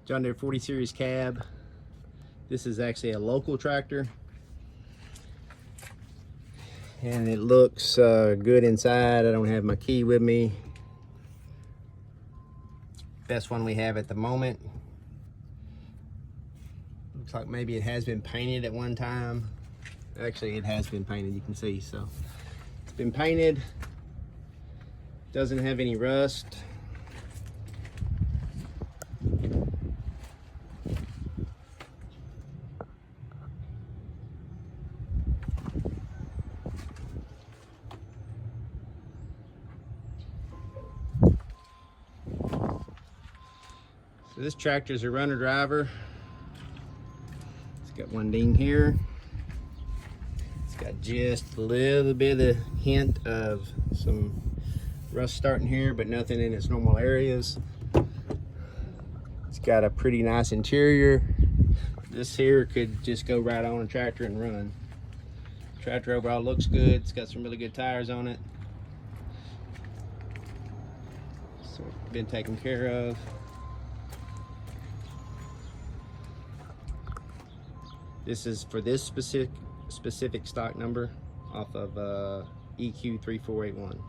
John Deere 40 Series cab. This is actually a local tractor, and it looks good inside. I don't have my key with me. Best one we have at the moment. Looks like maybe it has been painted at one time. Actually, it has been painted, you can see. So it's been painted. Doesn't have any rust. So this tractor is a runner driver. It's got one ding here. It's got just a little bit of hint of some rust starting here, but nothing in its normal areas. It's got a pretty nice interior. This here could just go right on a tractor and run. Tractor overall looks good. It's got some really good tires on it. So it's been taken care of. This is for this specific stock number off of EQ 3481.